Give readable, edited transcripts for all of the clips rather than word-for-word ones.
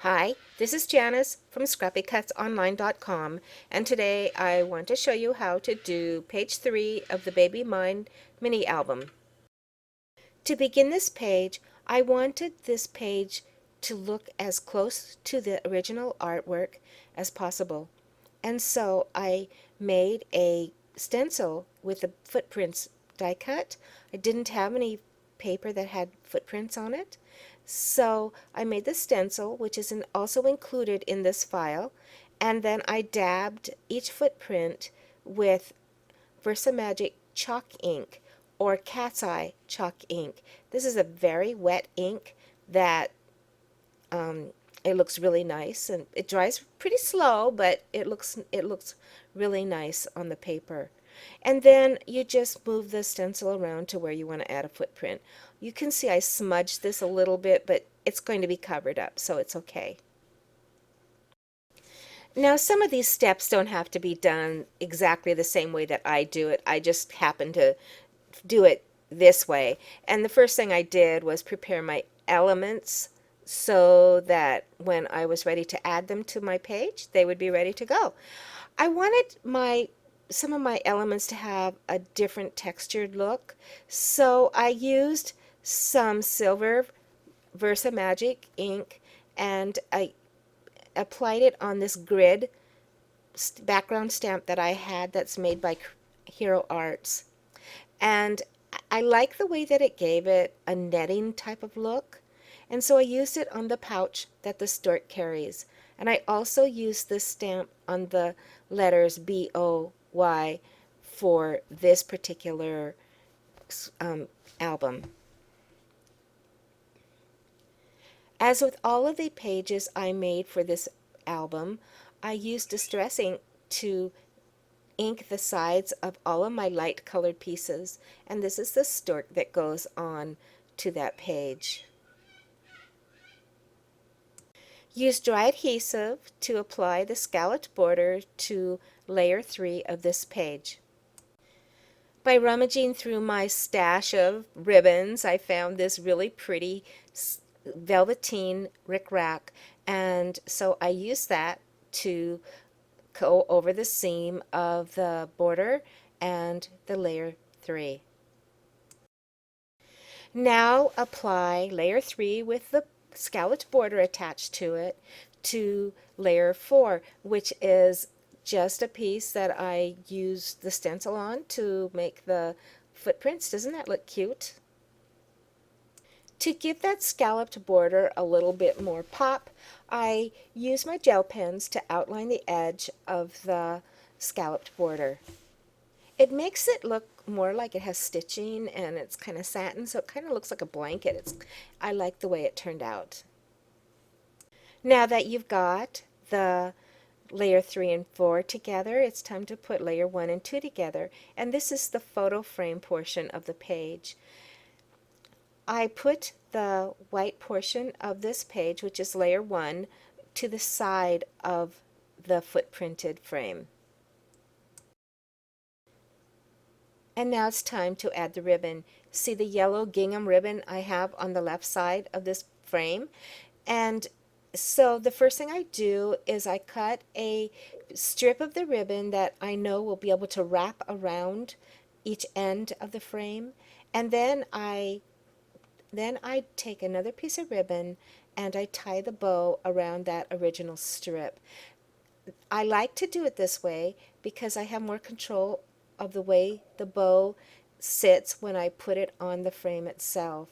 Hi, this is Janice from ScrappyCutsOnline.com, and today I want to show you how to do page 3 of the Baby Mine mini album. To begin this page, I wanted this page to look as close to the original artwork as possible, and so I made a stencil with the footprints die cut. I didn't have any paper that had footprints on it, so I made the stencil, which is also included in this file, and then I dabbed each footprint with Versamagic chalk ink or Cat's Eye chalk ink. This is a very wet ink that um, it looks really nice, and it dries pretty slow, but it looks really nice on the paper. And then you just move the stencil around to where you want to add a footprint. You can see I smudged this a little bit, but it's going to be covered up, so it's okay. Now, some of these steps don't have to be done exactly the same way that I do it. I just happen to do it this way. And the first thing I did was prepare my elements so that when I was ready to add them to my page, they would be ready to go. I wanted some of my elements to have a different textured look, so I used some silver Versamagic ink and I applied it on this grid background stamp that I had that's made by Hero Arts. And I like the way that it gave it a netting type of look. And so I used it on the pouch that the stork carries. And I also used this stamp on the letters BOY for this particular album. As with all of the pages I made for this album, I used Distress ink to ink the sides of all of my light colored pieces, and this is the stork that goes on to that page. Use dry adhesive to apply the scalloped border to layer 3 of this page. By rummaging through my stash of ribbons, I found this really pretty velveteen rickrack, and so I used that to go over the seam of the border and the layer 3. Now apply layer 3 with the scalloped border attached to it to layer 4, which is just a piece that I used the stencil on to make the footprints. Doesn't that look cute? To give that scalloped border a little bit more pop, I use my gel pens to outline the edge of the scalloped border. It makes it look more like it has stitching and it's kind of satin, so it kind of looks like a blanket. I like the way it turned out. Now that you've got the layer 3 and 4 together, it's time to put layer 1 and 2 together, and this is the photo frame portion of the page. I put the white portion of this page, which is layer 1, to the side of the footprinted frame. And now it's time to add the ribbon. See the yellow gingham ribbon I have on the left side of this frame? And so the first thing I do is I cut a strip of the ribbon that I know will be able to wrap around each end of the frame, and then I take another piece of ribbon and I tie the bow around that original strip. I like to do it this way because I have more control of the way the bow sits when I put it on the frame itself.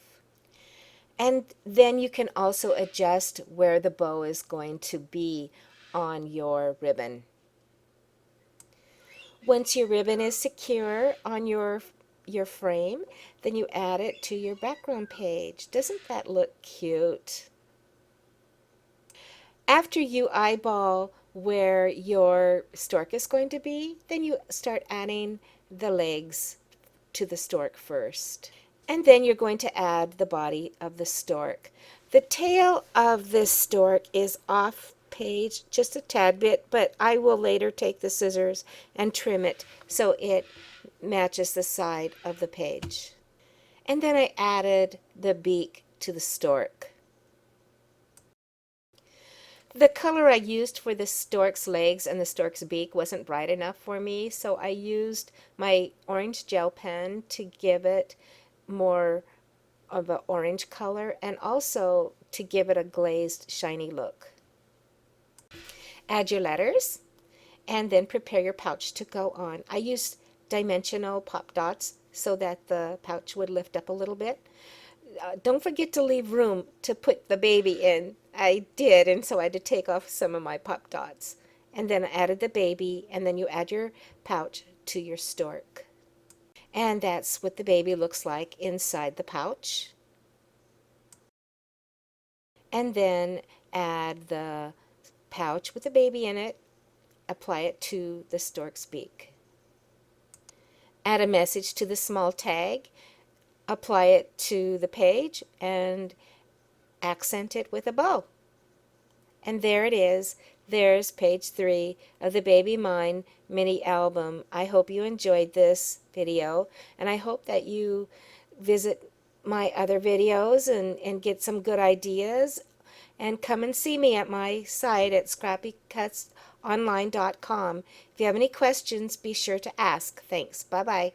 And then you can also adjust where the bow is going to be on your ribbon. Once your ribbon is secure on your frame, then you add it to your background page. Doesn't that look cute? After you eyeball where your stork is going to be, then you start adding the legs to the stork first. And then you're going to add the body of the stork. The tail of this stork is off page just a tad bit, but I will later take the scissors and trim it so it matches the side of the page. And then I added the beak to the stork. The color I used for the stork's legs and the stork's beak wasn't bright enough for me, so I used my orange gel pen to give it more of an orange color and also to give it a glazed, shiny look. Add your letters and then prepare your pouch to go on. I used dimensional pop dots so that the pouch would lift up a little bit. Don't forget to leave room to put the baby in. I did, and so I had to take off some of my pop dots. And then I added the baby, and then you add your pouch to your stork. And that's what the baby looks like inside the pouch. And then add the pouch with the baby in it, apply it to the stork's beak. Add a message to the small tag, apply it to the page, and accent it with a bow. And there it is. There's page 3 of the Baby Mine mini album. I hope you enjoyed this video, and I hope that you visit my other videos and get some good ideas, and come and see me at my site at scrappycutsonline.com. If you have any questions, be sure to ask. Thanks. Bye-bye.